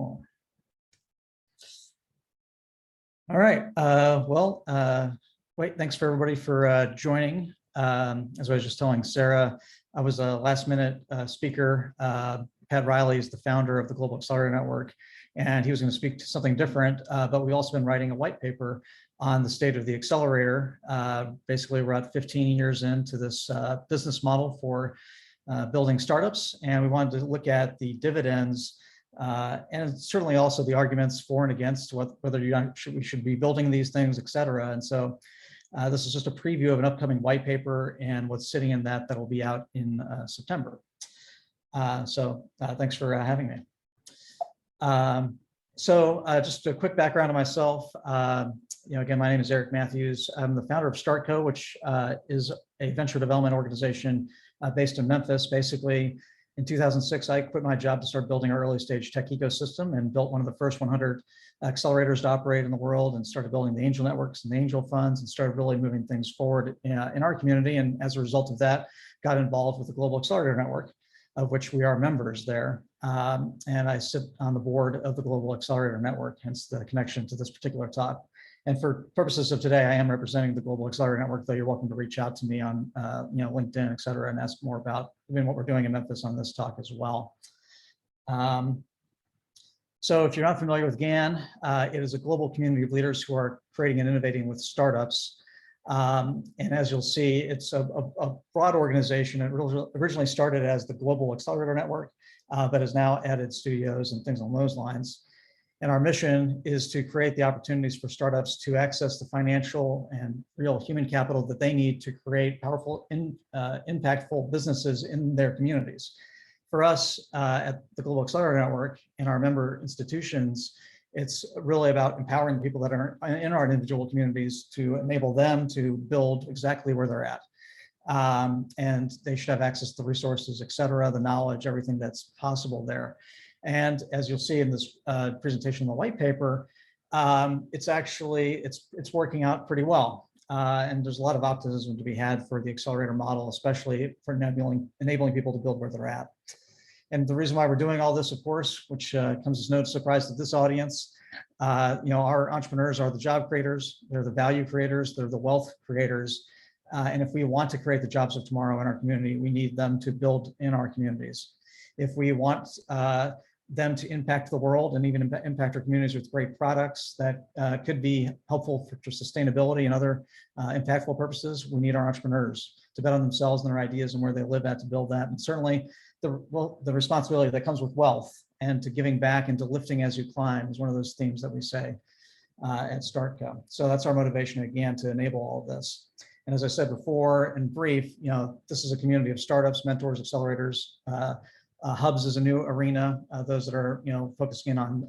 Cool. All right. Wait, thanks for everybody for joining. As I was just telling Sarah, I was a last minute speaker. Pat Riley is the founder of the Global Accelerator Network, and he was going to speak to something different, but we've also been writing a white paper on the state of the accelerator. Basically, we're about 15 years into this business model for building startups, and we wanted to look at the dividends and certainly also the arguments for and against whether we should be building these things, et cetera. And so this is just a preview of an upcoming white paper and what's sitting in that will be out in September. Thanks for having me. Just a quick background on myself. Again, my name is Eric Matthews. I'm the founder of StartCo, which is a venture development organization based in Memphis. Basically, in 2006, I quit my job to start building our early stage tech ecosystem and built one of the first 100 accelerators to operate in the world, and started building the angel networks and the angel funds, and started really moving things forward in our community. And as a result of that, got involved with the Global Accelerator Network, of which we are members there. And I sit on the board of the Global Accelerator Network, hence the connection to this particular talk. And for purposes of today, I am representing the Global Accelerator Network, though you're welcome to reach out to me on LinkedIn, et cetera, and ask more about what we're doing in Memphis on this talk as well. So if you're not familiar with GAN, it is a global community of leaders who are creating and innovating with startups. And as you'll see, it's a broad organization. It originally started as the Global Accelerator Network, but has now added studios and things along those lines. And our mission is to create the opportunities for startups to access the financial and real human capital that they need to create powerful, impactful businesses in their communities. For us at the Global Accelerator Network and our member institutions, it's really about empowering the people that are in our individual communities to enable them to build exactly where they're at. And they should have access to the resources, et cetera, the knowledge, everything that's possible there. And as you'll see in this presentation in the white paper, it's working out pretty well. And there's a lot of optimism to be had for the accelerator model, especially for enabling people to build where they're at. And the reason why we're doing all this, of course, which comes as no surprise to this audience, our entrepreneurs are the job creators, they're the value creators, they're the wealth creators. And if we want to create the jobs of tomorrow in our community, we need them to build in our communities. If we want them to impact the world and even impact our communities with great products that could be helpful for sustainability and other impactful purposes, we need our entrepreneurs to bet on themselves and their ideas and where they live at to build that. And certainly the responsibility that comes with wealth and to giving back and to lifting as you climb is one of those themes that we say at StartCo. So that's our motivation again, to enable all of this. And as I said before, in brief, this is a community of startups, mentors, accelerators. Hubs is a new arena, those that are focusing on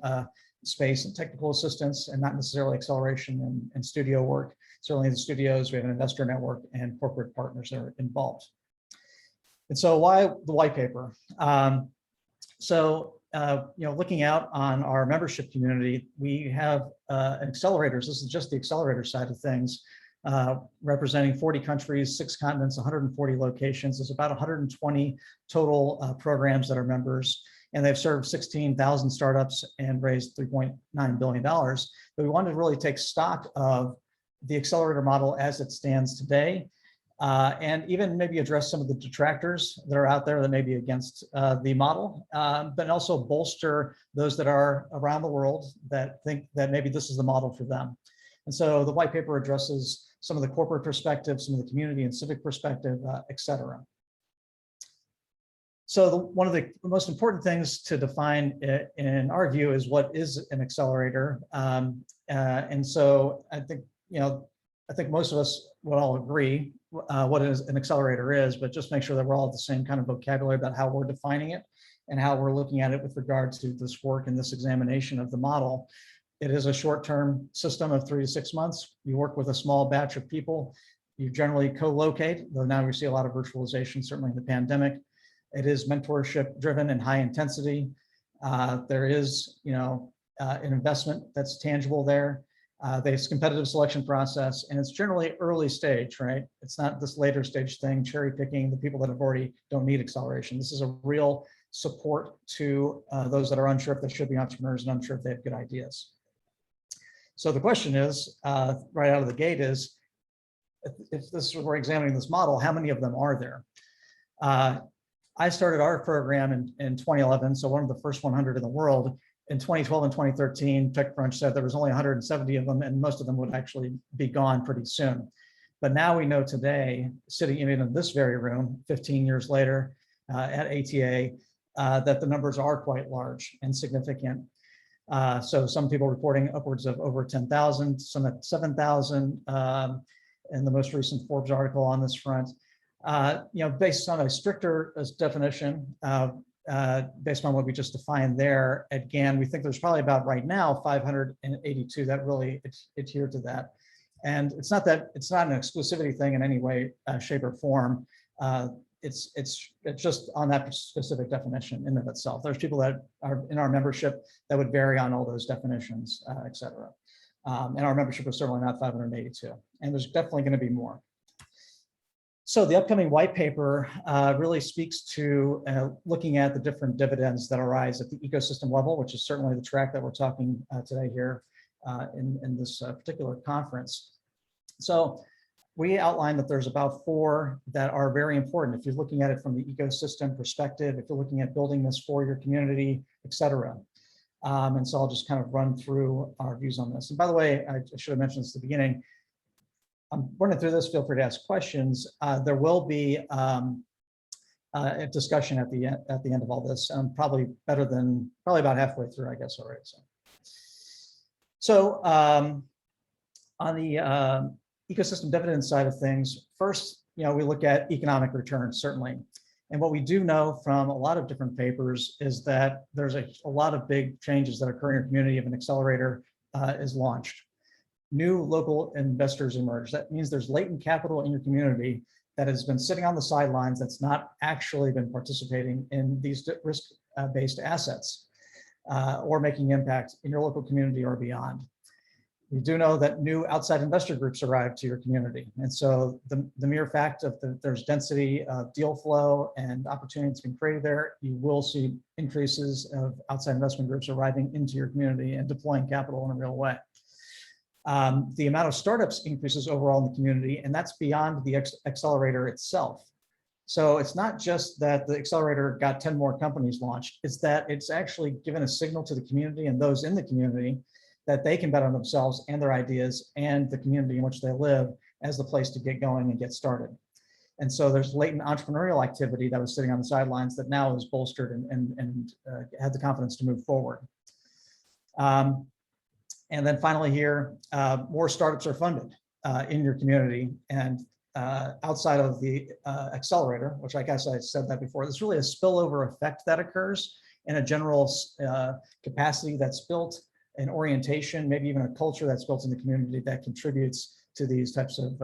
space and technical assistance and not necessarily acceleration and studio work. Certainly the studios, we have an investor network and corporate partners that are involved. And so why the white paper? Looking out on our membership community, we have accelerators. This is just the accelerator side of things, representing 40 countries, 6 continents, 140 locations. There's about 120 total programs that are members, and they've served 16,000 startups and raised $3.9 billion. But we wanted to really take stock of the accelerator model as it stands today, and even maybe address some of the detractors that are out there that may be against the model, but also bolster those that are around the world that think that maybe this is the model for them. And so the white paper addresses some of the corporate perspective, some of the community and civic perspective, et cetera. So one of the most important things to define in our view is what is an accelerator. And so I think most of us would all agree what an accelerator is, but just make sure that we're all at the same kind of vocabulary about how we're defining it and how we're looking at it with regard to this work and this examination of the model. It is a short-term system of 3 to 6 months. You work with a small batch of people. You generally co-locate, though now we see a lot of virtualization, certainly in the pandemic. It is mentorship driven and high intensity. There is, an investment that's tangible there. There's competitive selection process, and it's generally early stage, right? It's not this later stage thing, cherry picking the people that have already don't need acceleration. This is a real support to those that are unsure if they should be entrepreneurs and unsure if they have good ideas. So the question is, right out of the gate is, if this we're examining this model, how many of them are there? I started our program in 2011, so one of the first 100 in the world. In 2012 and 2013, TechCrunch said there was only 170 of them, and most of them would actually be gone pretty soon. But now we know today, sitting even in this very room, 15 years later at ATA, that the numbers are quite large and significant. So some people reporting upwards of over 10,000, some at 7,000, in the most recent Forbes article on this front. Based on a stricter definition, based on what we just defined there, again, we think there's probably about right now 582 that really adhere to that. And it's not an exclusivity thing in any way, shape, or form. It's just on that specific definition in of itself. There's people that are in our membership that would vary on all those definitions, et cetera. And our membership is certainly not 582. And there's definitely going to be more. So the upcoming white paper really speaks to looking at the different dividends that arise at the ecosystem level, which is certainly the track that we're talking today here in this particular conference. So we outlined that there's about 4 that are very important if you're looking at it from the ecosystem perspective, if you're looking at building this for your community, et cetera. And so I'll just kind of run through our views on this. And by the way, I should have mentioned this at the beginning. I'm running through this, feel free to ask questions. There will be a discussion at the end of all this, probably about halfway through, I guess, already. So on the ecosystem dividend side of things, first, we look at economic returns, certainly. And what we do know from a lot of different papers is that there's a lot of big changes that occur in your community if an accelerator is launched. New local investors emerge. That means there's latent capital in your community that has been sitting on the sidelines that's not actually been participating in these risk-based assets or making impact in your local community or beyond. We do know that new outside investor groups arrive to your community. And so the mere fact of there's density of deal flow and opportunity that's been created there, you will see increases of outside investment groups arriving into your community and deploying capital in a real way. The amount of startups increases overall in the community, and that's beyond the accelerator itself. So it's not just that the accelerator got 10 more companies launched, it's that it's actually given a signal to the community and those in the community that they can bet on themselves and their ideas and the community in which they live as the place to get going and get started. And so there's latent entrepreneurial activity that was sitting on the sidelines that now is bolstered and had the confidence to move forward. And then finally here, more startups are funded in your community, and outside of the accelerator, which I guess I said that before, there's really a spillover effect that occurs in a general capacity that's built, an orientation, maybe even a culture that's built in the community that contributes to these types of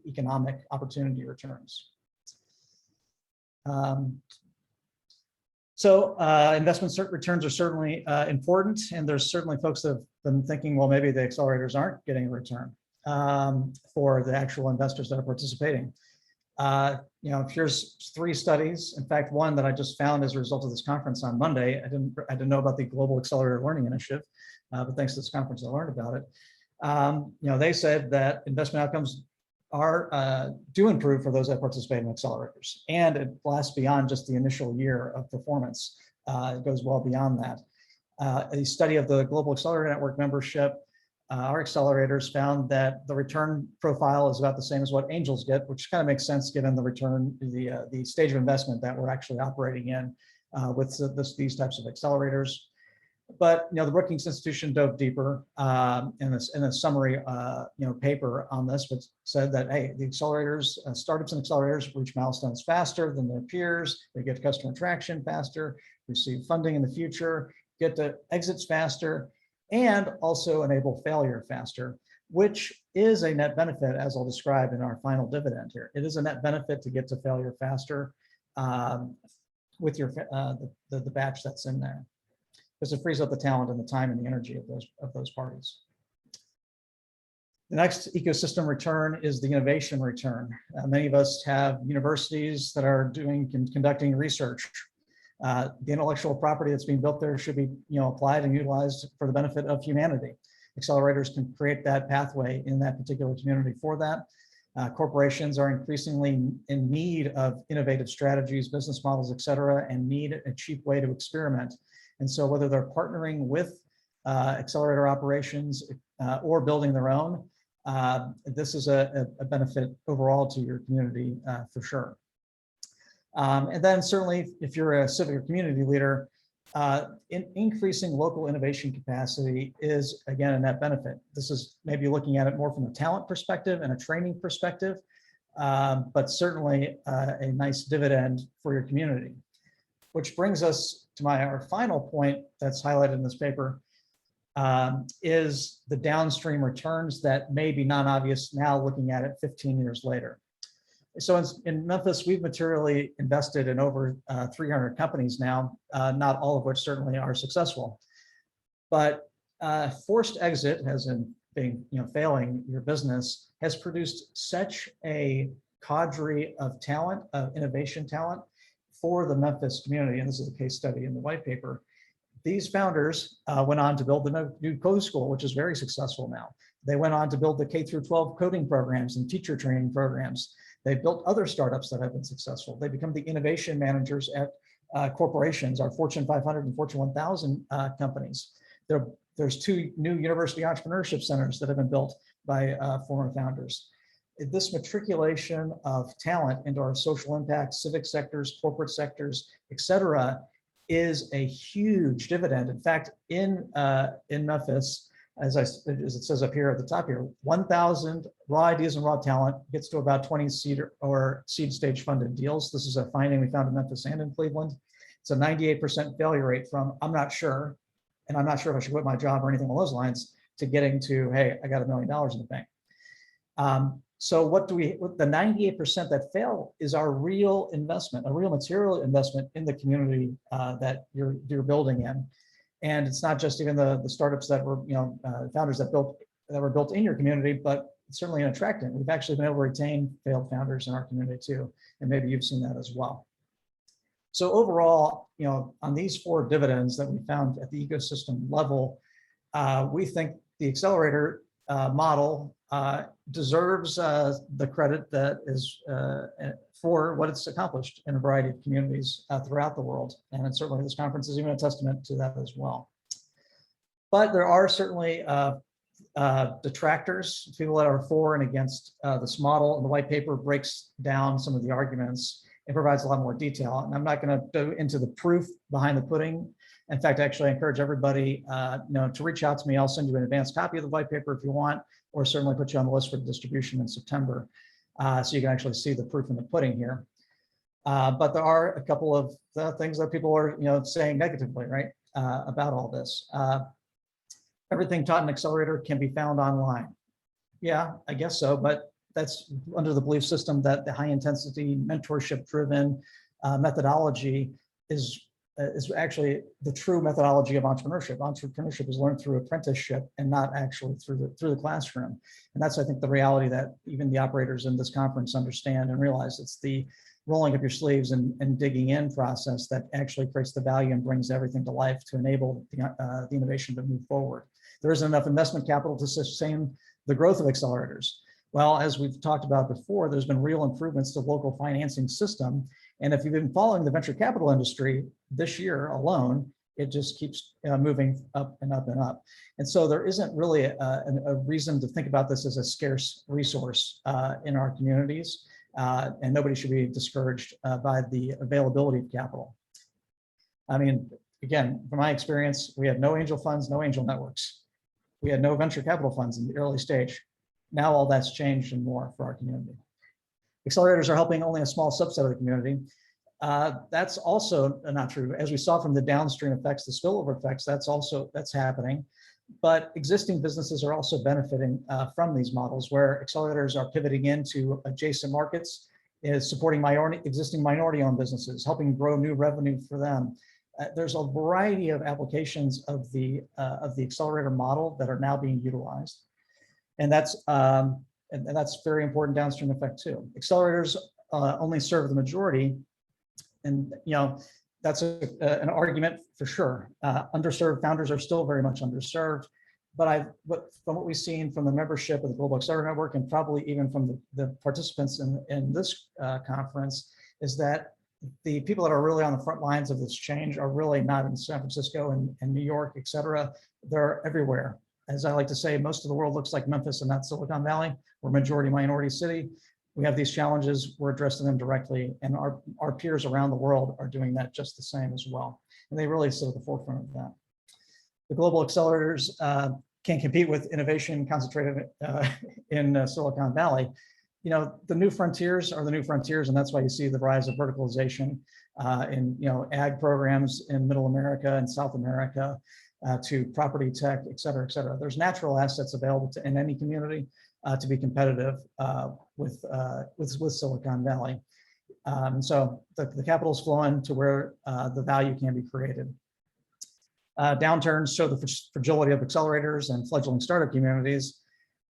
economic opportunity returns. So investment returns are certainly important, and there's certainly folks that have been thinking, well, maybe the accelerators aren't getting a return for the actual investors that are participating. Here's 3 studies. In fact, one that I just found as a result of this conference on Monday. I didn't know about the Global Accelerator Learning Initiative, but thanks to this conference, I learned about it. They said that investment outcomes do improve for those that participate in accelerators, and it lasts beyond just the initial year of performance. It goes well beyond that. A study of the Global Accelerator Network membership, our accelerators found that the return profile is about the same as what angels get, which kind of makes sense given the return, the stage of investment that we're actually operating in with these types of accelerators. But the Brookings Institution dove deeper in a summary paper on this, which said that, hey, the accelerators, startups and accelerators reach milestones faster than their peers. They get customer traction faster, receive funding in the future, get to exits faster, and also enable failure faster, which is a net benefit, as I'll describe in our final dividend here. It is a net benefit to get to failure faster with your the batch that's in there, because it frees up the talent and the time and the energy of those parties. The next ecosystem return is the innovation return. Many of us have universities that are conducting research. The intellectual property that's being built there should be applied and utilized for the benefit of humanity. Accelerators can create that pathway in that particular community for that. Corporations are increasingly in need of innovative strategies, business models, et cetera, and need a cheap way to experiment. And so whether they're partnering with accelerator operations or building their own, this is a benefit overall to your community for sure. And then certainly if you're a civic or community leader, increasing local innovation capacity is again a net benefit. This is maybe looking at it more from a talent perspective and a training perspective, but certainly a nice dividend for your community. Which brings us to our final point that's highlighted in this paper, is the downstream returns that may be non-obvious now looking at it 15 years later. So in Memphis, we've materially invested in over 300 companies now, not all of which certainly are successful. But forced exit, as in being, failing your business, has produced such a cadre of talent, of innovation talent for the Memphis community. And this is a case study in the white paper. These founders went on to build the new code school, which is very successful now. They went on to build the K through 12 coding programs and teacher training programs. They built other startups that have been successful. They become the innovation managers at corporations, our Fortune 500 and Fortune 1000 companies. There's 2 new university entrepreneurship centers that have been built by former founders. This matriculation of talent into our social impact, civic sectors, corporate sectors, et cetera, is a huge dividend. In fact, in Memphis, as it says up here at the top here, 1,000 raw ideas and raw talent gets to about 20 seed or seed stage funded deals. This is a finding we found in Memphis and in Cleveland. It's a 98% failure rate from I'm not sure, and I'm not sure if I should quit my job or anything along those lines, to getting to, hey, I got $1 million in the bank. So what the 98% that fail is our real investment, a real material investment in the community that you're building in. And it's not just even the startups that were, founders that were built in your community, but certainly in attracting. We've actually been able to retain failed founders in our community too, and maybe you've seen that as well. So overall, on these 4 dividends that we found at the ecosystem level, we think the accelerator model deserves the credit that is for what it's accomplished in a variety of communities throughout the world. And certainly this conference is even a testament to that as well. But there are certainly detractors, people that are for and against this model. And the white paper breaks down some of the arguments. It provides a lot more detail. And I'm not going to go into the proof behind the pudding. In fact, actually, I encourage everybody to reach out to me. I'll send you an advanced copy of the white paper if you want, or certainly put you on the list for distribution in September. So you can actually see the proof in the pudding here. But there are a couple of things that people are saying negatively, right, about all this. Everything taught in Accelerator can be found online. Yeah, I guess so, but that's under the belief system that the high intensity mentorship driven methodology is actually the true methodology of entrepreneurship. Entrepreneurship is learned through apprenticeship and not actually through the classroom. And that's, I think, the reality that even the operators in this conference understand and realize. It's the rolling up your sleeves and digging in process that actually creates the value and brings everything to life to enable the innovation to move forward. There isn't enough investment capital to sustain the growth of accelerators. Well, as we've talked about before, there's been real improvements to local financing system. And if you've been following the venture capital industry this year alone, it just keeps moving up and up and up. And so there isn't really a reason to think about this as a scarce resource in our communities. And nobody should be discouraged by the availability of capital. I mean, again, from my experience, we had no angel funds, no angel networks. We had no venture capital funds in the early stage. Now all that's changed and more for our community. Accelerators are helping only a small subset of the community. That's also not true. As we saw from the downstream effects, the spillover effects, that's happening. But existing businesses are also benefiting from these models where accelerators are pivoting into adjacent markets, is supporting existing minority-owned businesses, helping grow new revenue for them. There's a variety of applications of the accelerator model that are now being utilized. And that's very important downstream effect too. Accelerators only serve the majority, and that's an argument for sure. Underserved founders are still very much underserved, but from what we've seen from the membership of the Global Accelerator Network, and probably even from the participants in this conference, is that the people that are really on the front lines of this change are really not in San Francisco and New York, et cetera. They're everywhere. As I like to say, most of the world looks like Memphis and not Silicon Valley. We're a majority minority city. We have these challenges, we're addressing them directly, and our peers around the world are doing that just the same as well. And they really sit at the forefront of that. The global accelerators can compete with innovation concentrated in Silicon Valley. The new frontiers are the new frontiers, and that's why you see the rise of verticalization in ag programs in Middle America and South America, to property tech, et cetera, et cetera. There's natural assets available in any community to be competitive with Silicon Valley. So the capital is flowing to where the value can be created. Downturns show the fragility of accelerators and fledgling startup communities.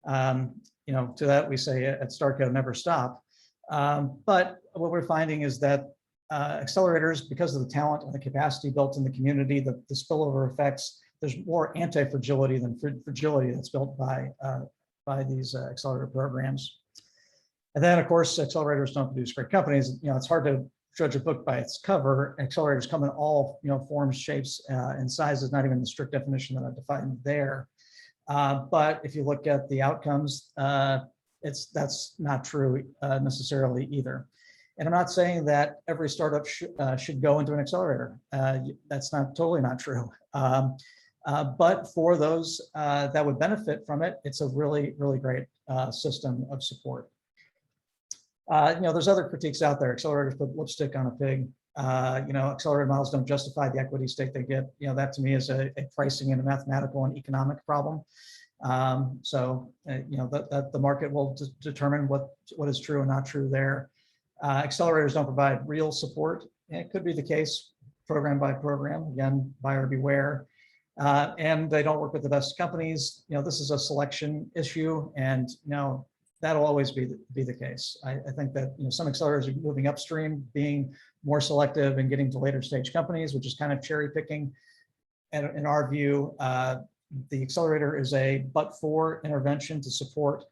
To that we say at Starco, never stop. But what we're finding is that accelerators, because of the talent and the capacity built in the community, the spillover effects, there's more anti-fragility than fragility that's built by these accelerator programs. And then, of course, accelerators don't produce great companies. It's hard to judge a book by its cover. Accelerators come in all forms, shapes, and sizes, not even the strict definition that I've defined there. But if you look at the outcomes, that's not true necessarily either. And I'm not saying that every startup should go into an accelerator. That's totally not true. But for those that would benefit from it, it's a really, really great system of support. There's other critiques out there. Accelerators put lipstick on a pig. Accelerator models don't justify the equity stake they get. That to me is a pricing and a mathematical and economic problem. That the market will determine what is true and not true there. Accelerators don't provide real support. It could be the case program by program, again, buyer beware. And they don't work with the best companies. This is a selection issue, and that'll always be the case. I think that some accelerators are moving upstream, being more selective and getting to later stage companies, which is kind of cherry picking. And in our view, the accelerator is a but-for intervention to support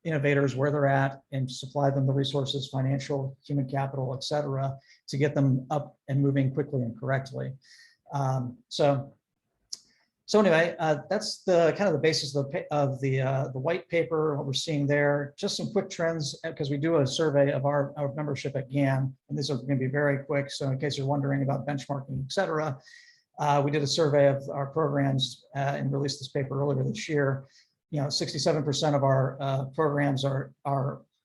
innovators where they're at and supply them the resources, financial, human capital, et cetera, to get them up and moving quickly and correctly. So anyway, that's the kind of the basis of the white paper, what we're seeing there. Just some quick trends, because we do a survey of our membership at GAN, and these are going to be very quick. So in case you're wondering about benchmarking, et cetera, we did a survey of our programs and released this paper earlier this year. 67% of our programs are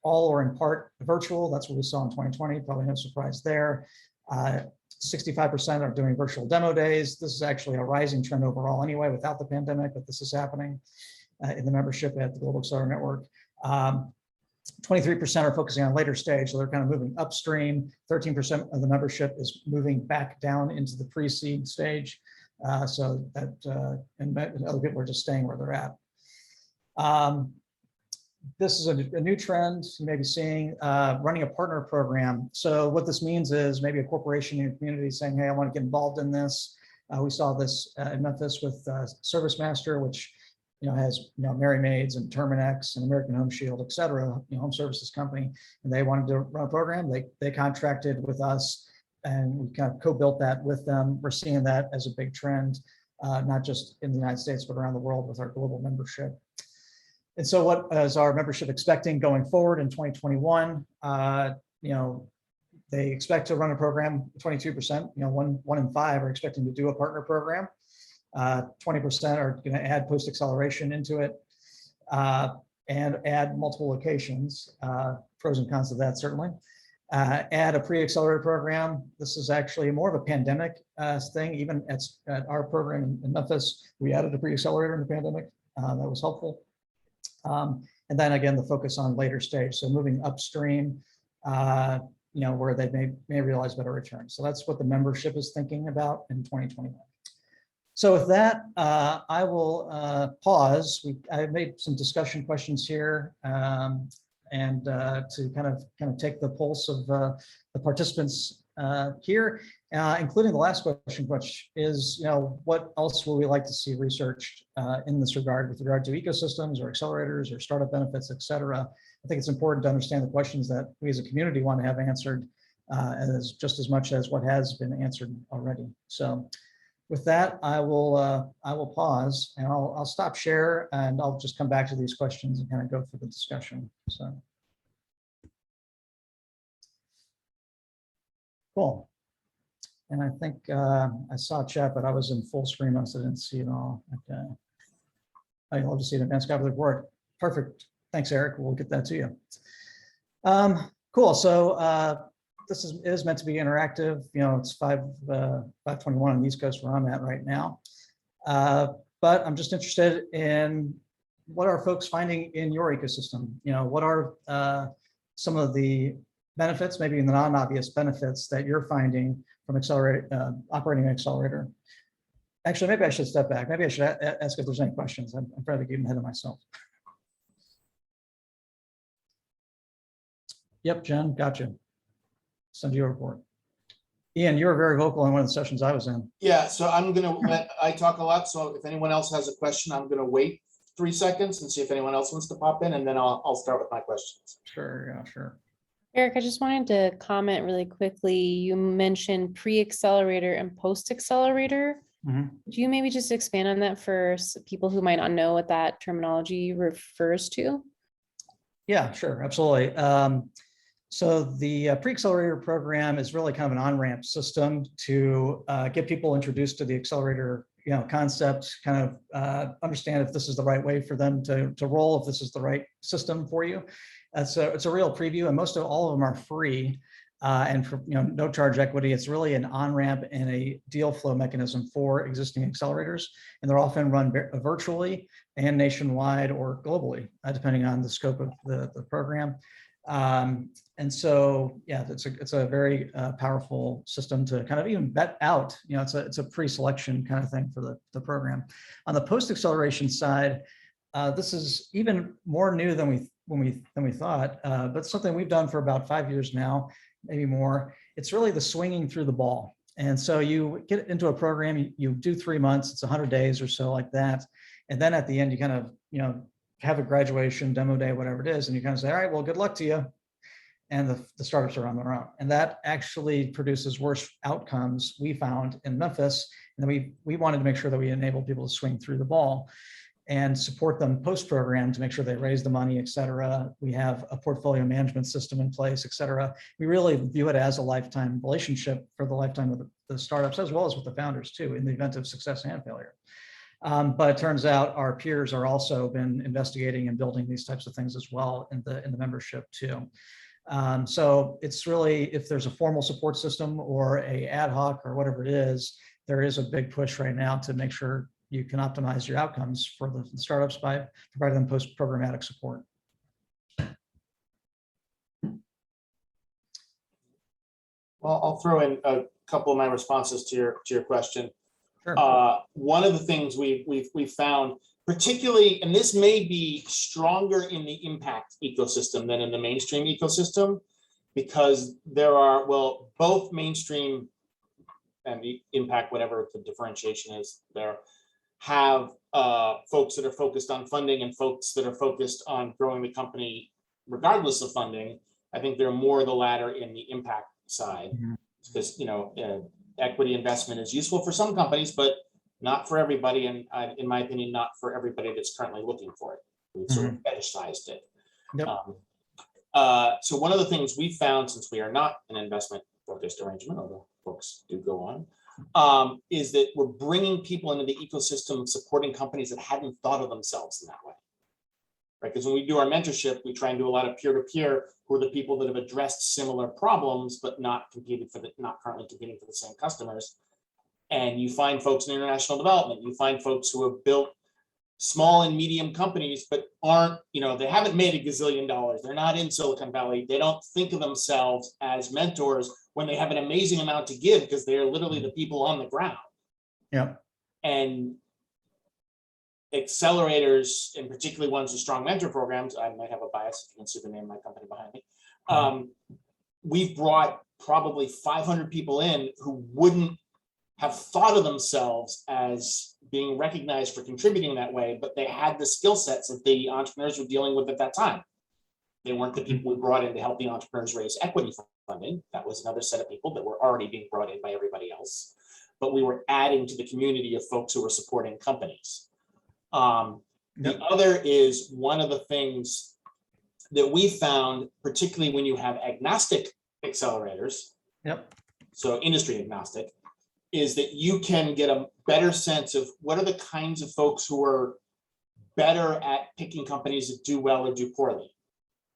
all or in part virtual. That's what we saw in 2020, probably no surprise there. 65% are doing virtual demo days. This is actually a rising trend overall anyway, without the pandemic, but this is happening in the membership at the Global Accelerator Network. 23% are focusing on later stage, so they're kind of moving upstream. 13% of the membership is moving back down into the pre-seed stage, so that and other people are just staying where they're at. This is a new trend you may be seeing, running a partner program. So what this means is maybe a corporation in your community saying, hey, I want to get involved in this. We saw this in Memphis with ServiceMaster, which has Mary Maids and Terminex and American Home Shield, et cetera, home services company, and they wanted to run a program. They contracted with us, and we kind of co-built that with them. We're seeing that as a big trend, not just in the United States, but around the world with our global membership. And so what is our membership expecting going forward in 2021? They expect to run a program, 22%, one in five are expecting to do a partner program. 20% are going to add post-acceleration into it and add multiple locations, pros and cons of that certainly. Add a pre-accelerator program. This is actually more of a pandemic thing. Even at our program in Memphis, we added a pre-accelerator in the pandemic. That was helpful. And then again, the focus on later stage. So moving upstream, where they may realize better returns. So that's what the membership is thinking about in 2021. So with that, I will pause. I made some discussion questions here, and to kind of take the pulse of the participants here, including the last question, which is, what else would we like to see researched in this regard, with regard to ecosystems or accelerators or startup benefits, et cetera. I think it's important to understand the questions that we as a community want to have answered, as just as much as what has been answered already. So with that, I will pause, and I'll stop share, and I'll just come back to these questions and kind of go through the discussion. So cool. And I think I saw chat, but I was in full screen, so I didn't see it all. Okay. I'd love to see an advanced copy of the report. Perfect. Thanks, Eric. We'll get that to you. Cool. So this is meant to be interactive. It's 5:21 on the East Coast where I'm at right now. But I'm just interested in what are folks finding in your ecosystem? What are some of the benefits, maybe the non-obvious benefits that you're finding from operating an accelerator? Actually, maybe I should step back. Maybe I should ask if there's any questions. I'm probably getting ahead of myself. Yep, Jen, gotcha. Send you a report. Ian, you were very vocal in one of the sessions I was in. Yeah, so I'm going to I talk a lot. So if anyone else has a question, I'm going to wait 3 seconds and see if anyone else wants to pop in, and then I'll start with my questions. Sure, yeah, sure. Eric, I just wanted to comment really quickly. You mentioned pre-accelerator and post-accelerator. Mm-hmm. Do you maybe just expand on that for people who might not know what that terminology refers to? Yeah, sure, absolutely. So the pre-accelerator program is really kind of an on-ramp system to get people introduced to the accelerator, concept, kind of understand if this is the right way for them to roll, if this is the right system for you. It's a real preview, and all of them are free, and for no charge equity. It's really an on-ramp and a deal flow mechanism for existing accelerators, and they're often run virtually and nationwide or globally, depending on the scope of the program. And so, yeah, it's a very powerful system to kind of even vet out. It's a pre-selection kind of thing for the program. On the post-acceleration side, this is even more new than we thought, but something we've done for about 5 years now, maybe more. It's really the swinging through the ball. And so you get into a program, you do 3 months, it's 100 days or so like that, and then at the end you kind of have a graduation, demo day, whatever it is, and you kind of say, all right, well, good luck to you. And the startups are on their own. And that actually produces worse outcomes, we found in Memphis. And then we wanted to make sure that we enable people to swing through the ball and support them post-program to make sure they raise the money, et cetera. We have a portfolio management system in place, et cetera. We really view it as a lifetime relationship for the lifetime of the startups, as well as with the founders too, in the event of success and failure. But it turns out our peers are also been investigating and building these types of things as well in the membership too. So it's really, if there's a formal support system or a ad hoc or whatever it is, there is a big push right now to make sure you can optimize your outcomes for the startups by providing them post-programmatic support. Well, I'll throw in a couple of my responses to your question. Sure. One of the things we've found, particularly, and this may be stronger in the impact ecosystem than in the mainstream ecosystem, because there are, well, both mainstream and the impact, whatever the differentiation is there, have folks that are focused on funding and folks that are focused on growing the company regardless of funding. I think they're more the latter in the impact side, because equity investment is useful for some companies, but not for everybody, and in my opinion, not for everybody that's currently looking for it. We've sort of fetishized it. Yep. So one of the things we found, since we are not an investment-focused arrangement, although folks do go on, is that we're bringing people into the ecosystem, supporting companies that hadn't thought of themselves in that way. Right? Because when we do our mentorship, we try and do a lot of peer-to-peer, who are the people that have addressed similar problems, but not currently competing for the same customers. And you find folks in international development, you find folks who have built small and medium companies, but aren't, they haven't made $1 gazillion. They're not in Silicon Valley. They don't think of themselves as mentors when they have an amazing amount to give, because they are literally the people on the ground. Yeah. And accelerators, and particularly ones with strong mentor programs, I might have a bias, if you can see the name of my company behind me. We've brought probably 500 people in who wouldn't have thought of themselves as being recognized for contributing that way, but they had the skill sets that the entrepreneurs were dealing with at that time. They weren't the people we brought in to help the entrepreneurs raise equity funding. That was another set of people that were already being brought in by everybody else. But we were adding to the community of folks who were supporting companies. The other is one of the things that we found, particularly when you have agnostic accelerators, so industry agnostic, is that you can get a better sense of what are the kinds of folks who are better at picking companies that do well or do poorly.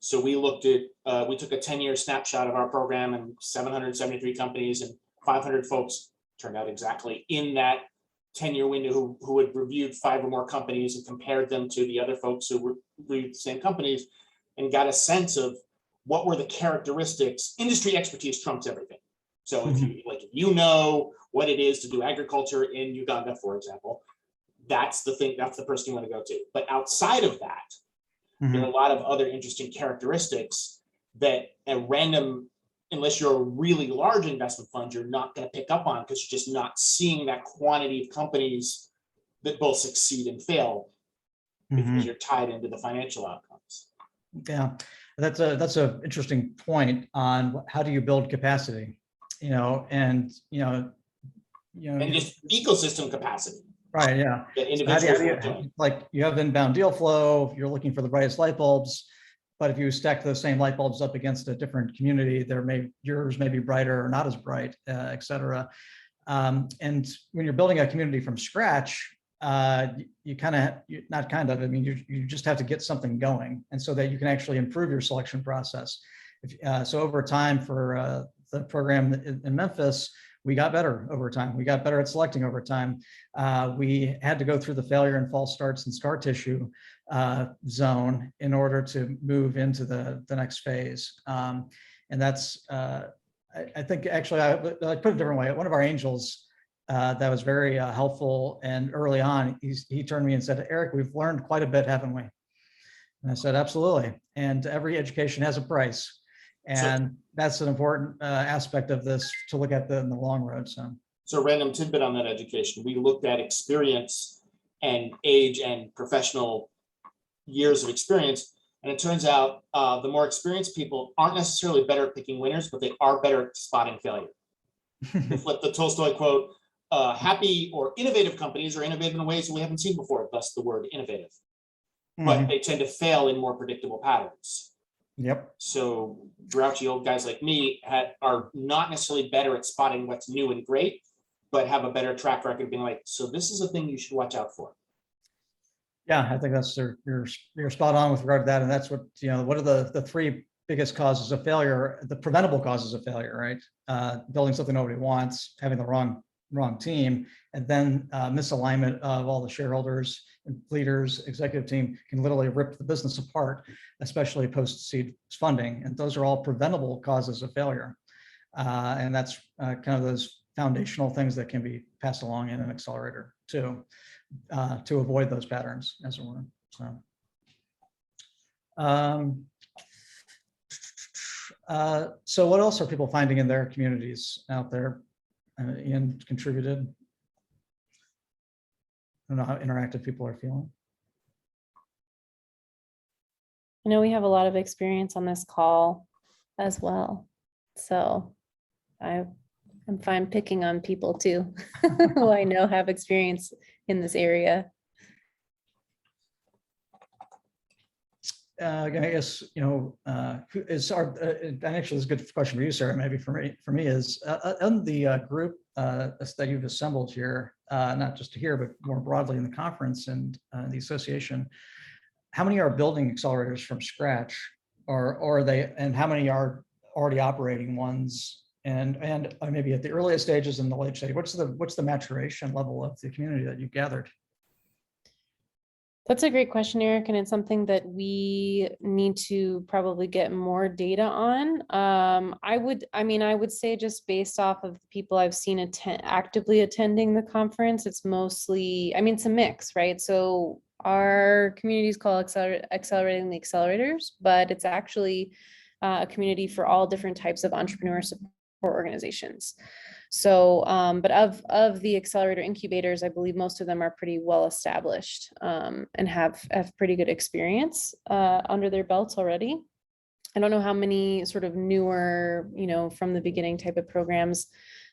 So we looked at, we took a 10-year snapshot of our program and 773 companies, and 500 folks turned out exactly in that 10-year window who had reviewed 5 or more companies and compared them to the other folks who reviewed the same companies, and got a sense of what were the characteristics. Industry expertise trumps everything. So if you if you know what it is to do agriculture in Uganda, for example, that's the thing, that's the person you want to go to. But outside of that, there are a lot of other interesting characteristics that a random, unless you're a really large investment fund, you're not going to pick up on, because you're just not seeing that quantity of companies that both succeed and fail because you're tied into the financial outcomes. Yeah, that's a interesting point on how do you build capacity, and just ecosystem capacity. Right. Yeah. That So how do you, like, you have inbound deal flow, you're looking for the brightest light bulbs, but if you stack those same light bulbs up against a different community, yours may be brighter or not as bright, et cetera. And when you're building a community from scratch, you just have to get something going, and so that you can actually improve your selection process. So over time, for the program in Memphis, we got better over time. We got better at selecting over time. We had to go through the failure and false starts and scar tissue zone in order to move into the next phase. And that's, I think, actually, I put it a different way. One of our angels that was very helpful, and early on, he turned to me and said, "Eric, we've learned quite a bit, haven't we?" And I said, "Absolutely. And every education has a price." And that's an important aspect of this to look at in the long road. So random tidbit on that education. We looked at experience and age and professional years of experience. And it turns out the more experienced people aren't necessarily better at picking winners, but they are better at spotting failure. To flip the Tolstoy quote, happy or innovative companies are innovative in ways that we haven't seen before, thus the word innovative. But they tend to fail in more predictable patterns. So grouchy old guys like me are not necessarily better at spotting what's new and great, but have a better track record of being like, so this is a thing you should watch out for. Yeah, I think that's you're spot on with regard to that. And that's what are the 3 biggest causes of failure, the preventable causes of failure, right? Building something nobody wants, having the wrong team, and then misalignment of all the shareholders and leaders. Executive team can literally rip the business apart, especially post-seed funding. And those are all preventable causes of failure. And that's kind of those foundational things that can be passed along in an accelerator too, to avoid those patterns, as it were. So what else are people finding in their communities out there? Ian contributed. I don't know how interactive people are feeling. I know we have a lot of experience on this call as well. So I'm fine picking on people too, who I know have experience in this area. I guess, is and actually it's a good question for you, Sarah, maybe for me is, on the group that you've assembled here, not just here, but more broadly in the conference and the association, how many are building accelerators from scratch, or are they, and how many are already operating ones, and maybe at the earliest stages and the late stage, what's the maturation level of the community that you've gathered? That's a great question, Eric, and it's something that we need to probably get more data on. I would say just based off of the people I've seen actively attending the conference, it's mostly, it's a mix, right? So our community is called Accelerating the Accelerators, but it's actually a community for all different types of entrepreneur support organizations. So, but of the accelerator incubators, I believe most of them are pretty well established and have pretty good experience under their belts already. I don't know how many sort of newer, from the beginning type of programs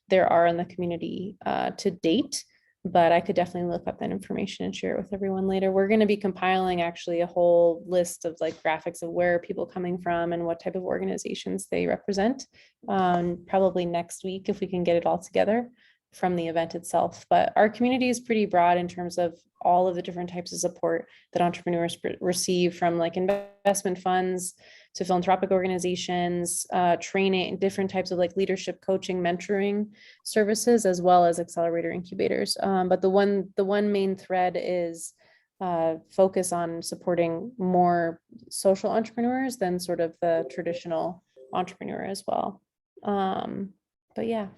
there are in the community to date, but I could definitely look up that information and share it with everyone later. We're going to be compiling actually a whole list of like graphics of where people coming from and what type of organizations they represent, probably next week if we can get it all together from the event itself. But our community is pretty broad in terms of all of the different types of support that entrepreneurs receive, from like investment funds to philanthropic organizations, training, different types of like leadership coaching, mentoring services, as well as accelerator incubators. But the one main thread is focus on supporting more social entrepreneurs than sort of the traditional entrepreneur as well. But yeah,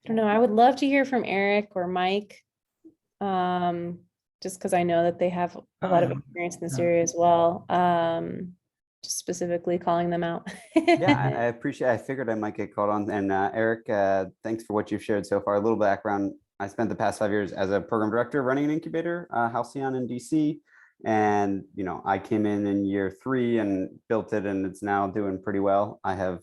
I don't know. I would love to hear from Eric or Mike, just because I know that they have a lot of experience in this area as well. Just specifically calling them out. Yeah, I appreciate. I figured I might get called on. And Eric, thanks for what you've shared so far. A little background: I spent the past 5 years as a program director running an incubator, Halcyon in DC, and I came in year 3 and built it, and it's now doing pretty well. I have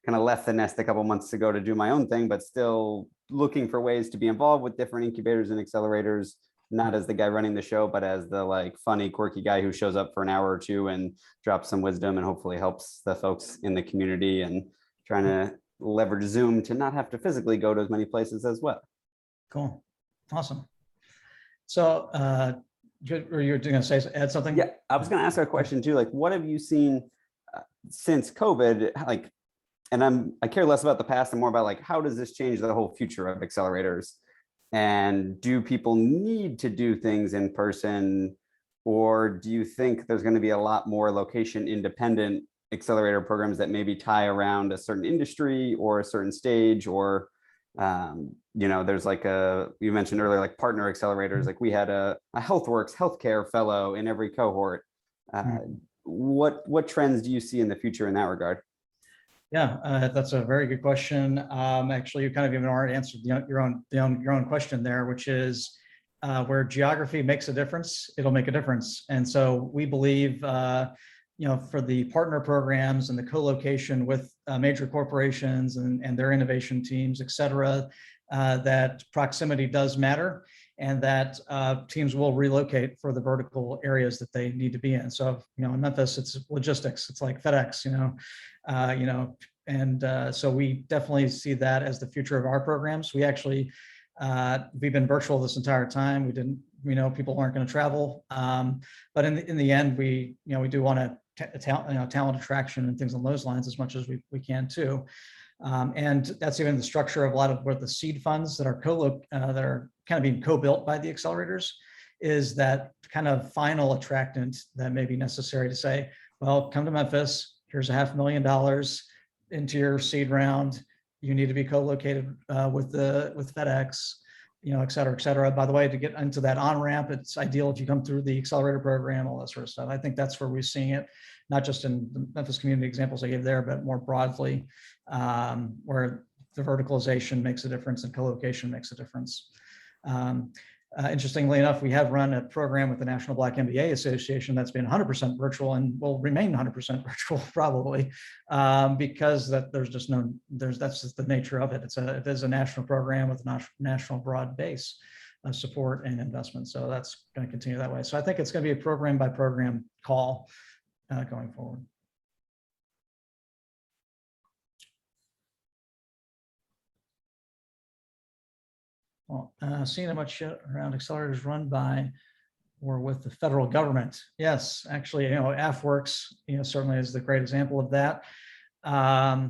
kind of left the nest a couple months ago to do my own thing, but still looking for ways to be involved with different incubators and accelerators. Not as the guy running the show, but as the like funny, quirky guy who shows up for an hour or two and drops some wisdom and hopefully helps the folks in the community, and trying to leverage Zoom to not have to physically go to as many places as well. Cool. Awesome. So you're going to add something? Yeah, I was going to ask a question too. Like, what have you seen since COVID? Like, and I care less about the past and more about like, how does this change the whole future of accelerators? And do people need to do things in person, or do you think there's going to be a lot more location independent accelerator programs that maybe tie around a certain industry or a certain stage? Or there's like you mentioned earlier, like partner accelerators. Like we had a HealthWorks healthcare fellow in every cohort. What trends do you see in the future in that regard? Yeah, that's a very good question. Actually, you kind of even already answered your own question there, which is where geography makes a difference, it'll make a difference. And so we believe, for the partner programs and the co-location with major corporations and their innovation teams, et cetera, that proximity does matter, and that teams will relocate for the vertical areas that they need to be in. So, in Memphis, it's logistics. It's like FedEx, so we definitely see that as the future of our programs. We actually, we've been virtual this entire time. We didn't, people aren't going to travel, but in the end, we do want talent attraction and things along those lines as much as we can too. And that's even the structure of a lot of where the seed funds that are that are kind of being co-built by the accelerators, is that kind of final attractant that may be necessary to say, well, come to Memphis, here's $500,000 into your seed round. You need to be co-located with FedEx, et cetera, et cetera. By the way, to get into that on-ramp, it's ideal if you come through the accelerator program, all that sort of stuff. I think that's where we're seeing it, not just in the Memphis community examples I gave there, but more broadly, where the verticalization makes a difference and co-location makes a difference. Interestingly enough, we have run a program with the National Black MBA Association that's been 100% virtual and will remain 100% virtual probably, because that's just the nature of it. It is a national program with a national broad base of support and investment. So that's going to continue that way. So I think it's going to be a program by program call going forward. Well, seeing how much around accelerators run by or with the federal government. Yes, actually, AFWorks, certainly is the great example of that. But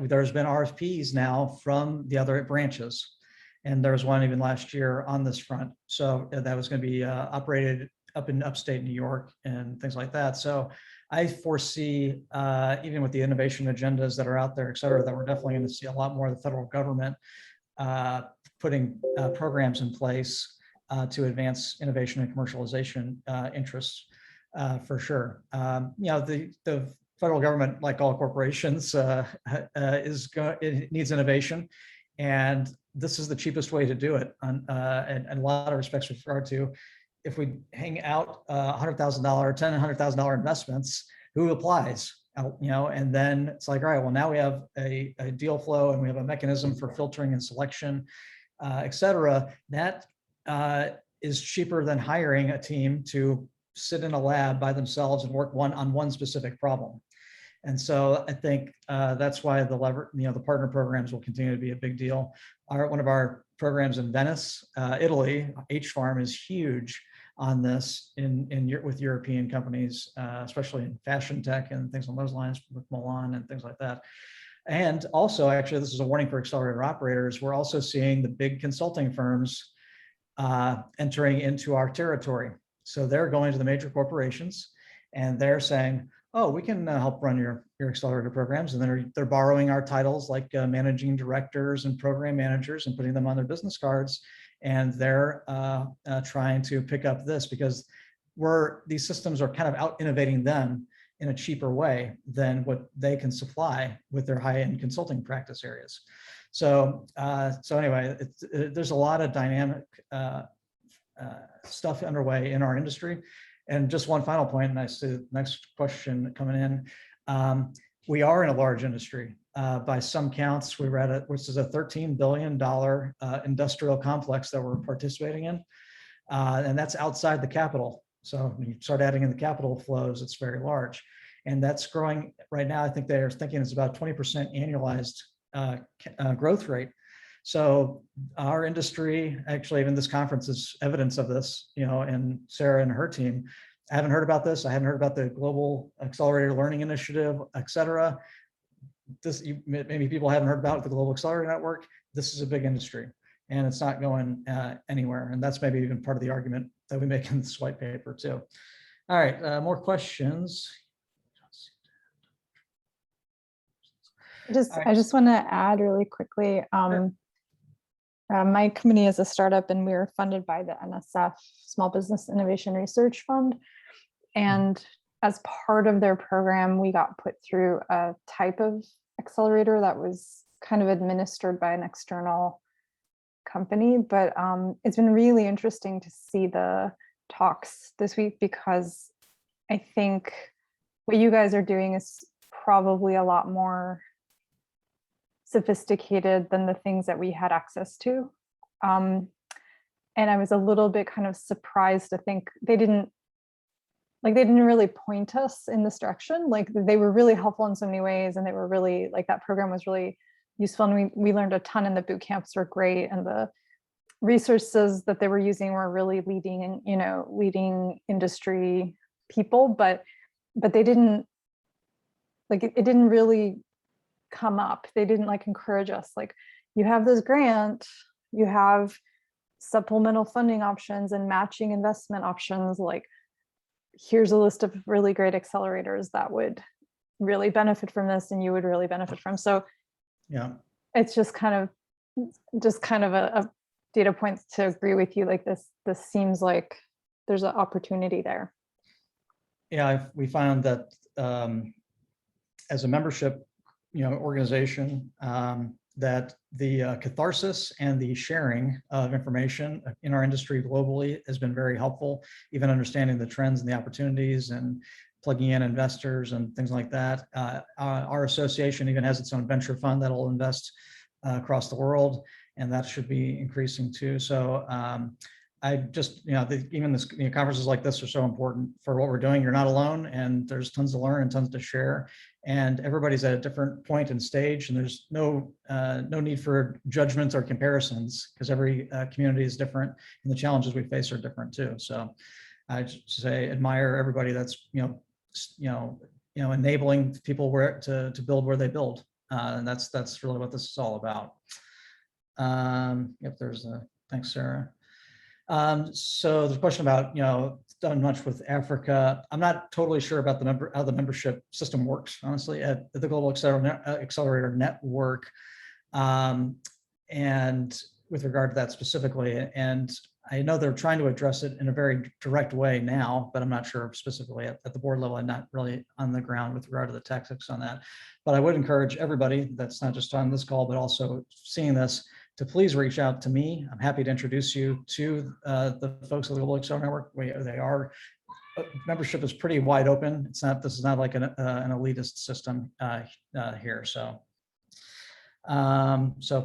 there's been RFPs now from the other branches, and there was one even last year on this front. So that was going to be operated up in upstate New York and things like that. So I foresee, even with the innovation agendas that are out there, et cetera, that we're definitely going to see a lot more of the federal government putting programs in place to advance innovation and commercialization interests, for sure. The federal government, like all corporations, it needs innovation, and this is the cheapest way to do it. And a lot of respects with regard to, if we hang out $100,000, $100,000 investments, who applies? And then it's like, all right, well, now we have a deal flow and we have a mechanism for filtering and selection, et cetera. That is cheaper than hiring a team to sit in a lab by themselves and work on one specific problem. And so I think that's why the partner programs will continue to be a big deal. One of our programs in Venice, Italy, H-Farm, is huge on this with European companies, especially in fashion tech and things along those lines, with Milan and things like that. And also, actually, this is a warning for accelerator operators. We're also seeing the big consulting firms entering into our territory. So they're going to the major corporations and they're saying, oh, we can help run your accelerator programs. And then they're borrowing our titles like managing directors and program managers and putting them on their business cards. And they're trying to pick up this because these systems are kind of out innovating them in a cheaper way than what they can supply with their high-end consulting practice areas. So anyway, there's a lot of dynamic stuff underway in our industry. And just one final point, and I see the next question coming in. We are in a large industry. By some counts, we read it, which is a $13 billion industrial complex that we're participating in. And that's outside the capital. So when you start adding in the capital flows, it's very large. And that's growing right now. I think they're thinking it's about 20% annualized growth rate. So our industry, actually, even this conference is evidence of this, and Sarah and her team. I haven't heard about this. I haven't heard about the Global Accelerator Learning Initiative, et cetera. Maybe people haven't heard about the Global Accelerator Network. This is a big industry and it's not going anywhere. And that's maybe even part of the argument that we make in this white paper too. All right, more questions. I just want to add really quickly. My company is a startup and we are funded by the NSF Small Business Innovation Research Fund. And as part of their program, we got put through a type of accelerator that was kind of administered by an external company. But it's been really interesting to see the talks this week, because I think what you guys are doing is probably a lot more sophisticated than the things that we had access to. And I was a little bit kind of surprised to think they didn't really point us in this direction. Like, they were really helpful in so many ways, and they were really, like, that program was really useful, and we learned a ton, and the boot camps were great, and the resources that they were using were really leading industry people, but they didn't, like, it didn't really come up. They didn't encourage us, like, you have this grant, you have supplemental funding options and matching investment options, like, here's a list of really great accelerators that would really benefit from this and you would really benefit from. So yeah, it's just kind of a data point to agree with you. Like, this seems like there's an opportunity there. Yeah, we found that as a membership organization, that the catharsis and the sharing of information in our industry globally has been very helpful, even understanding the trends and the opportunities and plugging in investors and things like that. Our association even has its own venture fund that'll invest across the world, and that should be increasing too. So I just, even this, conferences like this are so important for what we're doing. You're not alone, and there's tons to learn and tons to share, and everybody's at a different point and stage, and there's no need for judgments or comparisons, because every community is different and the challenges we face are different too. So I just say admire everybody that's enabling people to build where they build, and that's really what this is all about. If there's a, thanks, Sarah. So the question about, done much with Africa. I'm not totally sure about how the membership system works, honestly, at the Global Accelerator Network. And with regard to that specifically, and I know they're trying to address it in a very direct way now, but I'm not sure specifically at the board level. I'm not really on the ground with regard to the tactics on that. But I would encourage everybody that's not just on this call, but also seeing this, to please reach out to me. I'm happy to introduce you to the folks of the Global Accelerator Network. Membership is pretty wide open. This is not like an elitist system here. So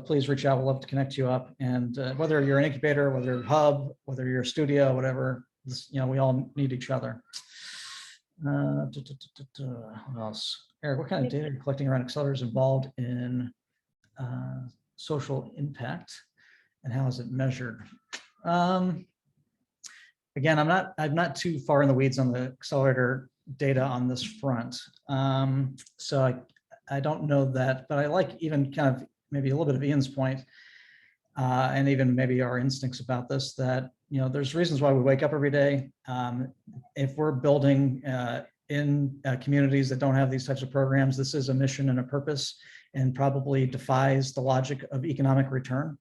please reach out. We'll love to connect you up. And whether you're an incubator, whether you're a hub, whether you're a studio, whatever, we all need each other. What else? Eric, what kind of data are you collecting around accelerators involved in social impact, and how is it measured? Again, I'm not too far in the weeds on the accelerator data on this front. So I don't know that, but I like even kind of maybe a little bit of Ian's point, and even maybe our instincts about this, that, there's reasons why we wake up every day. If we're building in communities that don't have these types of programs, this is a mission and a purpose, and probably defies the logic of economic return.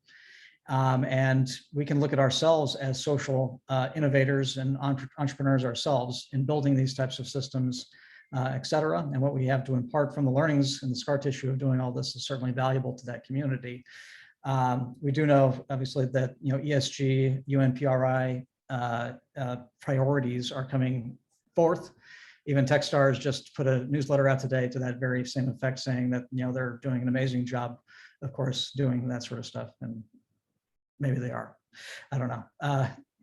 And we can look at ourselves as social innovators and entrepreneurs ourselves in building these types of systems, et cetera. And what we have to impart from the learnings and the scar tissue of doing all this is certainly valuable to that community. We do know, obviously, that ESG, UNPRI priorities are coming forth. Even Techstars just put a newsletter out today to that very same effect, saying that they're doing an amazing job, of course, doing that sort of stuff. And maybe they are, I don't know.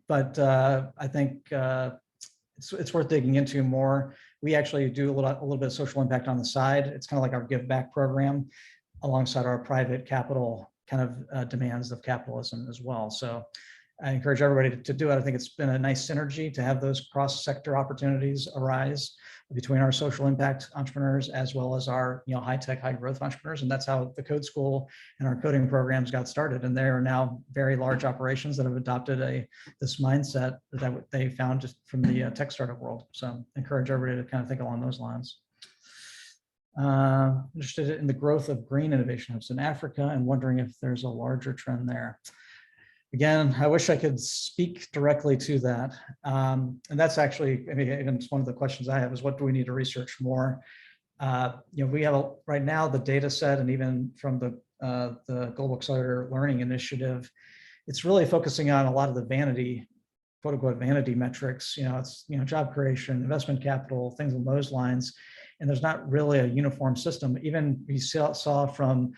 But I think it's worth digging into more. We actually do a little bit of social impact on the side. It's kind of like our give back program alongside our private capital kind of demands of capitalism as well. So I encourage everybody to do it. I think it's been a nice synergy to have those cross-sector opportunities arise between our social impact entrepreneurs as well as our high-tech, high-growth entrepreneurs. And that's how the Code School and our coding programs got started. And they are now very large operations that have adopted this mindset that they found just from the tech startup world. So I encourage everybody to kind of think along those lines. Interested in the growth of green innovation hubs in Africa and wondering if there's a larger trend there. Again, I wish I could speak directly to that. And that's actually, even one of the questions I have is, what do we need to research more? We have right now the data set, and even from the Global Accelerator Learning Initiative, it's really focusing on a lot of the vanity, quote unquote, vanity metrics. It's job creation, investment capital, things along those lines. And there's not really a uniform system. Even we saw from,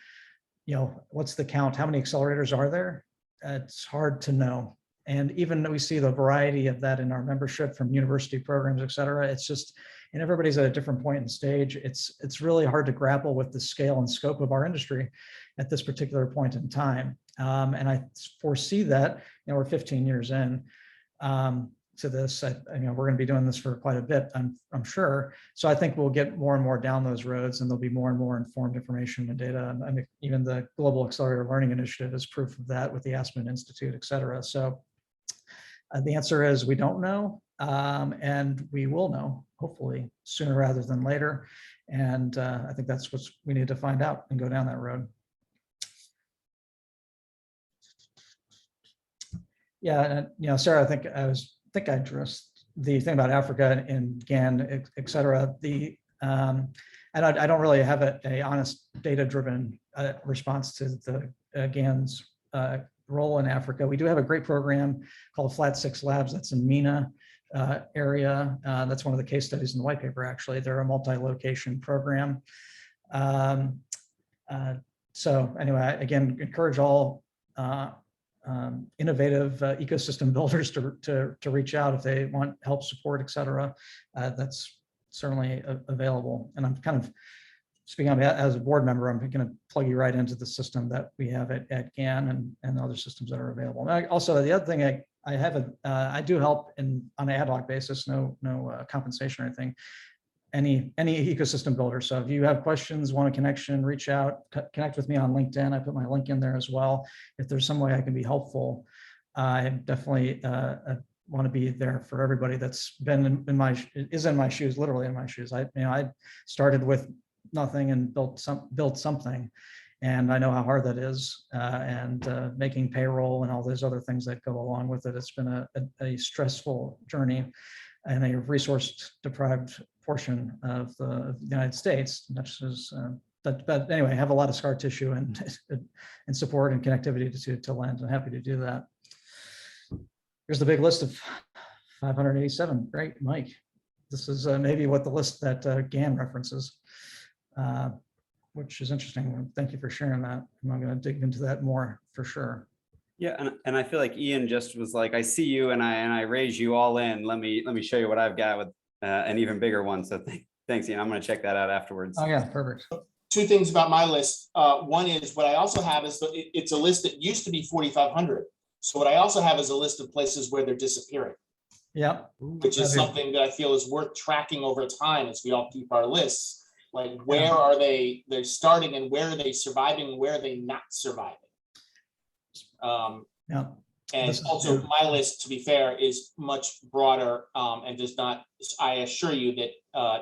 what's the count? How many accelerators are there? It's hard to know. And even though we see the variety of that in our membership from university programs, et cetera, it's just, and everybody's at a different point in stage. It's really hard to grapple with the scale and scope of our industry at this particular point in time. And I foresee that, we're 15 years in to this. We're going to be doing this for quite a bit, I'm sure. So I think we'll get more and more down those roads, and there'll be more and more informed information and data. I mean, even the Global Accelerator Learning Initiative is proof of that with the Aspen Institute, et cetera. So the answer is we don't know, and we will know, hopefully sooner rather than later. And I think that's what we need to find out and go down that road. Yeah, and Sarah, I think I addressed the thing about Africa and GAN, et cetera. I don't really have a honest data-driven response to the GAN's role in Africa. We do have a great program called Flat 6 Labs. That's in MENA area. That's one of the case studies in the white paper, actually. They're a multi-location program. So anyway, again, encourage all innovative ecosystem builders to reach out if they want help, support, et cetera. That's certainly available. And I'm kind of speaking on as a board member, I'm going to plug you right into the system that we have at GAN and other systems that are available. And also, the other thing I do help on an ad hoc basis, no compensation or anything, any ecosystem builder. So if you have questions, want a connection, reach out, connect with me on LinkedIn. I put my link in there as well. If there's some way I can be helpful, I definitely want to be there for everybody that's been in my shoes, literally in my shoes. I started with nothing and built something, and I know how hard that is. And making payroll and all those other things that go along with it. It's been a stressful journey and a resource deprived portion of the United States, much as but anyway, I have a lot of scar tissue and support and connectivity to lend. I'm happy to do that. Here's the big list of 587. Great, Mike. This is maybe what the list that GAN references, which is interesting. Thank you for sharing that. I'm going to dig into that more for sure. Yeah, and I feel like Ian just was like, I see you and I raise you all in. Let me show you what I've got with an even bigger one. So thanks, Ian. I'm going to check that out afterwards. Oh yeah, perfect. Two things about my list. One is what I also have is it's a list that used to be 4,500. So what I also have is a list of places where they're disappearing. Yeah. Which is something that I feel is worth tracking over time as we all keep our lists. Like where are they're starting and where are they surviving and where are they not surviving? Yeah. And also my list, to be fair, is much broader and does not, I assure you that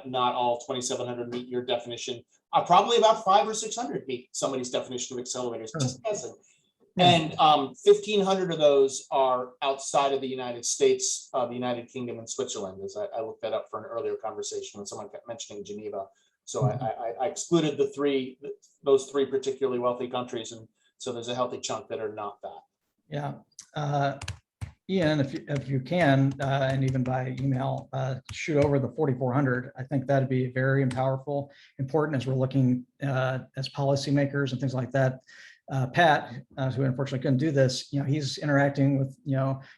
not all 2,700 meet your definition. Probably about 500 or 600 meet somebody's definition of accelerators, just guessing. And 1,500 of those are outside of the United States, the United Kingdom and Switzerland, as I looked that up for an earlier conversation when someone kept mentioning Geneva. So I excluded those three particularly wealthy countries. And so there's a healthy chunk that are not that. Yeah. Ian, if you can, and even by email, shoot over the 4,400. I think that'd be very powerful, important as we're looking as policymakers and things like that. Pat, who unfortunately couldn't do this, he's interacting with,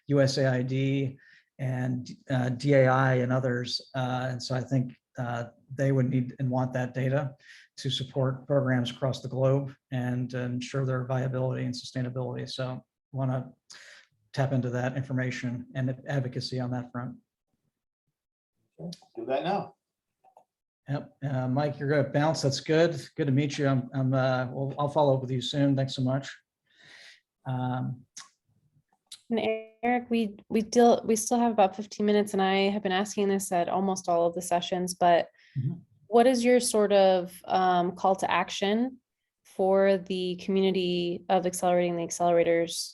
USAID and DAI and others. And so I think they would need and want that data to support programs across the globe and ensure their viability and sustainability. So want to tap into that information and advocacy on that front. Do that now. Yep. Mike, you're going to bounce. That's good. Good to meet you. I'll follow up with you soon. Thanks so much. And Eric, we still have about 15 minutes, and I have been asking this at almost all of the sessions, but what is your sort of call to action for the community of accelerating the accelerators,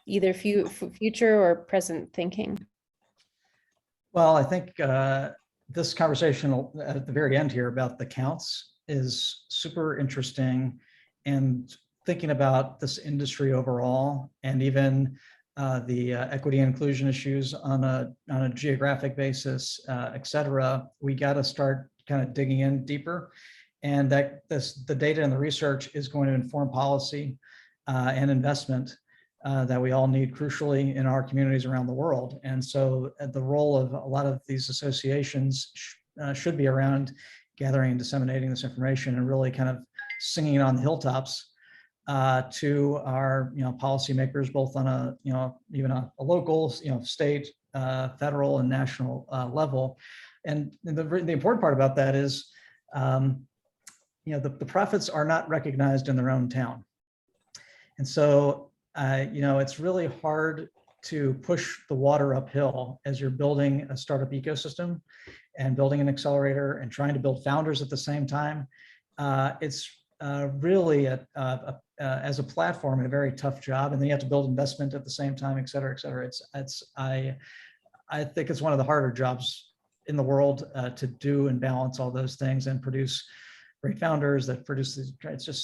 either future or present thinking? Well, I think this conversation at the very end here about the counts is super interesting, and thinking about this industry overall, and even the equity and inclusion issues on a geographic basis, et cetera. We got to start kind of digging in deeper, and the data and the research is going to inform policy and investment that we all need crucially in our communities around the world. And so the role of a lot of these associations should be around gathering and disseminating this information and really kind of singing it on the hilltops to our policymakers, both on a even a local, state, federal, and national level. And the important part about that is the profits are not recognized in their own town, and so it's really hard to push the water uphill as you're building a startup ecosystem and building an accelerator and trying to build founders at the same time. It's really as a platform a very tough job, and then you have to build investment at the same time, et cetera, et cetera. I think it's one of the harder jobs in the world to do and balance all those things and produce great founders that produce these.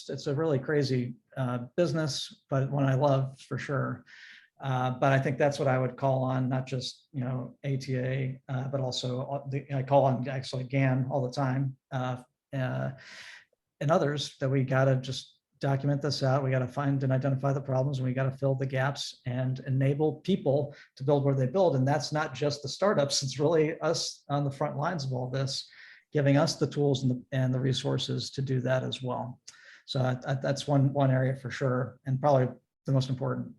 It's a really crazy business, but one I love for sure. But I think that's what I would call on, not just ATA, but also I call on actually GAN all the time, and others, that we got to just document this out. We got to find and identify the problems, and we got to fill the gaps and enable people to build where they build. And that's not just the startups; it's really us on the front lines of all this, giving us the tools and the resources to do that as well. So that's one area for sure, and probably the most important.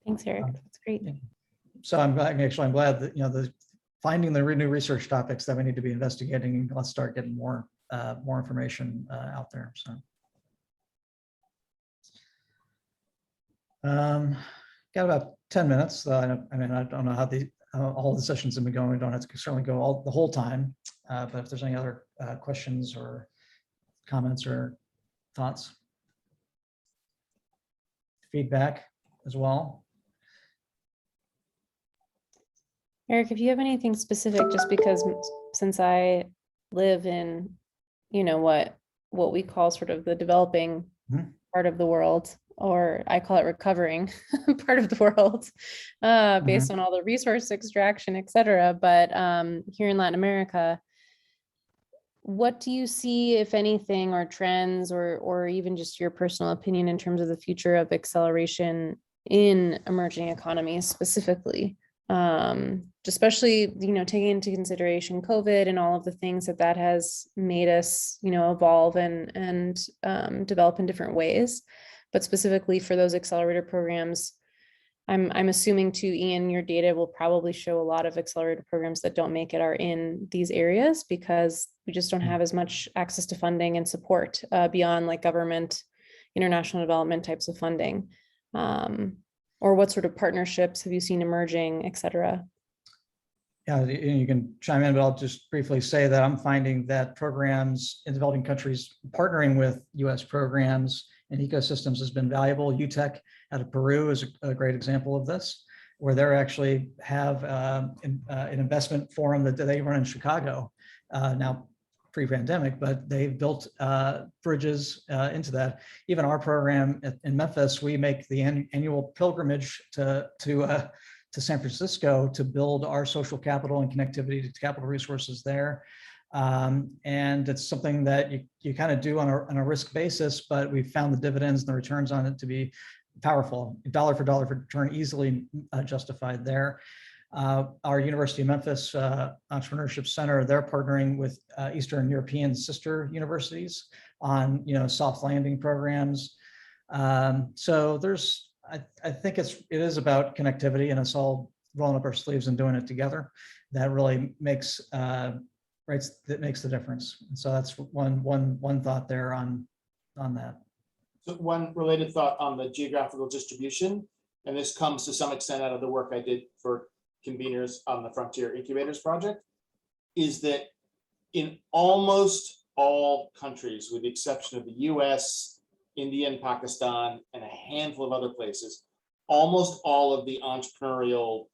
Thanks, Eric. That's great. So I'm glad that finding the new research topics that we need to be investigating. Let's start getting more information out there. So. Got about 10 minutes. I mean, I don't know how all the sessions have been going. We don't have to certainly go the whole time. But if there's any other questions or comments or thoughts, feedback as well. Eric, if you have anything specific, just because since I live in, what we call sort of the developing Mhm. part of the world, or I call it recovering part of the world, based on all the resource extraction, et cetera. But here in Latin America, what do you see, if anything, or trends, or even just your personal opinion in terms of the future of acceleration in emerging economies specifically? Especially, taking into consideration COVID and all of the things that has made us, evolve and develop in different ways. But specifically for those accelerator programs, I'm assuming too, Ian, your data will probably show a lot of accelerator programs that don't make it are in these areas because we just don't have as much access to funding and support beyond like government, international development types of funding. Or what sort of partnerships have you seen emerging, et cetera? Yeah, you can chime in, but I'll just briefly say that I'm finding that programs in developing countries partnering with US programs and ecosystems has been valuable. UTEC out of Peru is a great example of this, where they actually have an investment forum that they run in Chicago now pre-pandemic, but they've built bridges into that. Even our program in Memphis, we make the annual pilgrimage to San Francisco to build our social capital and connectivity to capital resources there. And it's something that you kind of do on a risk basis, but we've found the dividends and the returns on it to be powerful. Dollar for dollar return easily justified there. Our University of Memphis Entrepreneurship Center, they're partnering with Eastern European sister universities on soft landing programs. So I think it is about connectivity, and it's all rolling up our sleeves and doing it together that really makes the difference. And so that's one thought there on that. So one related thought on the geographical distribution, and this comes to some extent out of the work I did for conveners on the Frontier Incubators project, is that in almost all countries, with the exception of the US, India and Pakistan, and a handful of other places, almost all of the entrepreneurial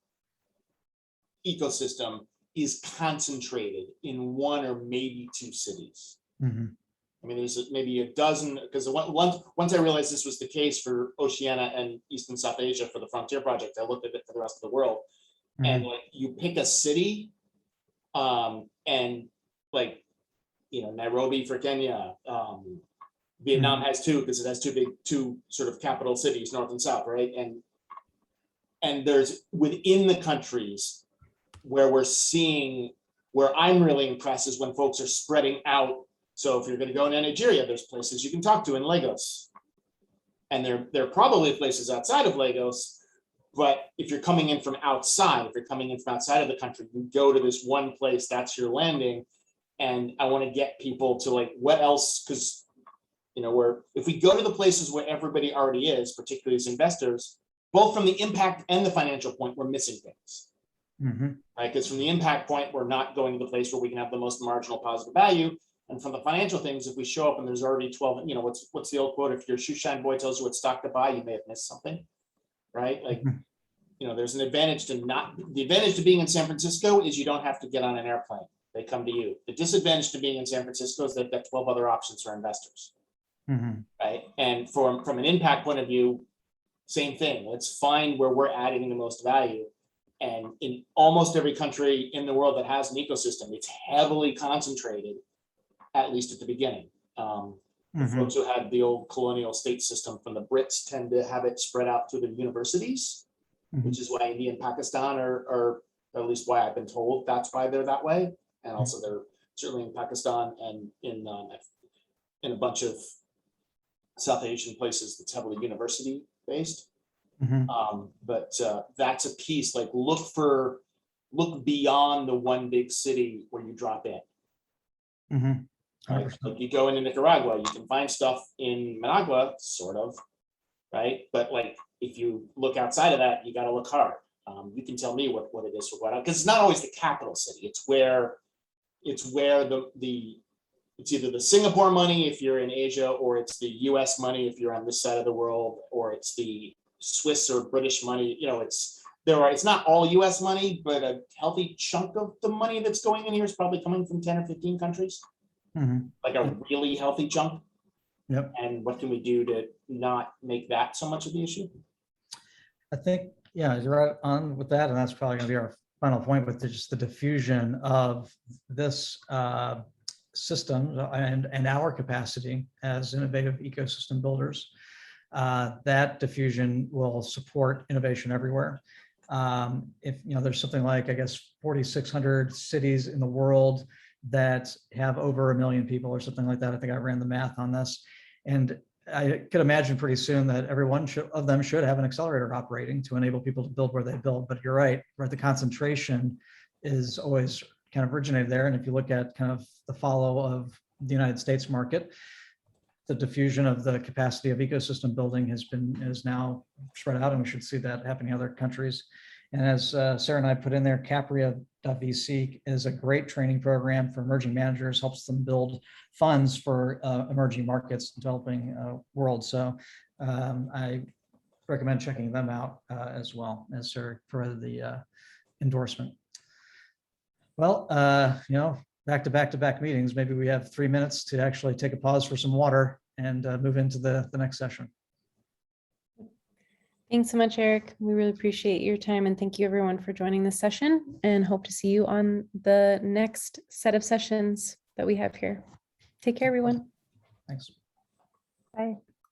ecosystem is concentrated in one or maybe two cities. Mm-hmm. I mean, there's maybe a dozen, because once I realized this was the case for Oceania and East and South Asia for the Frontier project, I looked at it for the rest of the world. Mm-hmm. And like you pick a city, and like, Nairobi for Kenya, Vietnam has two, because it has two sort of capital cities, north and south, right? And there's within the countries where where I'm really impressed is when folks are spreading out. So if you're going to go into Nigeria, there's places you can talk to in Lagos. And there are probably places outside of Lagos, but if you're coming in from outside, of the country, you go to this one place, that's your landing. And I want to get people to like, what else? Because if we go to the places where everybody already is, particularly as investors, both from the impact and the financial point, we're missing things. Mm-hmm. Right? Because from the impact point, we're not going to the place where we can have the most marginal positive value. And from the financial things, if we show up and there's already 12, what's the old quote? If your shoe shine boy tells you what stock to buy, you may have missed something, right? Like, there's an advantage the advantage to being in San Francisco is you don't have to get on an airplane. They come to you. The disadvantage to being in San Francisco is they've got 12 other options for investors, right? And from an impact point of view, same thing. Let's find where we're adding the most value. And in almost every country in the world that has an ecosystem, it's heavily concentrated, at least at the beginning. Folks who had the old colonial state system from the Brits tend to have it spread out through the universities, which is why India and Pakistan are, at least why I've been told, that's why they're that way. And also they're certainly in Pakistan and in a bunch of South Asian places that's heavily university based. But that's a piece, like look beyond the one big city where you drop in. Right? Like you go into Nicaragua, you can find stuff in Managua, sort of, right? But like, if you look outside of that, you got to look hard. You can tell me what it is for what, because it's not always the capital city. It's where it's either the Singapore money if you're in Asia, or it's the US money if you're on this side of the world, or it's the Swiss or British money. You know, it's not all US money, but a healthy chunk of the money that's going in here is probably coming from 10 or 15 countries, like a really healthy chunk. Yep. And what can we do to not make that so much of the issue? I think, yeah, you're right on with that. And that's probably going to be our final point with just the diffusion of this system and our capacity as innovative ecosystem builders. That diffusion will support innovation everywhere. If there's something like, I guess, 4,600 cities in the world that have over 1 million people or something like that. I think I ran the math on this, and I could imagine pretty soon that every one of them should have an accelerator operating to enable people to build where they build. But you're right, the concentration is always kind of originated there. And if you look at kind of the follow of the United States market, the diffusion of the capacity of ecosystem building is now spread out, and we should see that happening in other countries. And as Sarah and I put in there, Capria.vc is a great training program for emerging managers, helps them build funds for emerging markets, developing world. So I recommend checking them out as well, as Sarah provided the endorsement. Well, back to back meetings. Maybe we have 3 minutes to actually take a pause for some water and move into the next session. Thanks so much, Eric. We really appreciate your time, and thank you everyone for joining this session, and hope to see you on the next set of sessions that we have here. Take care, everyone. Thanks. Bye.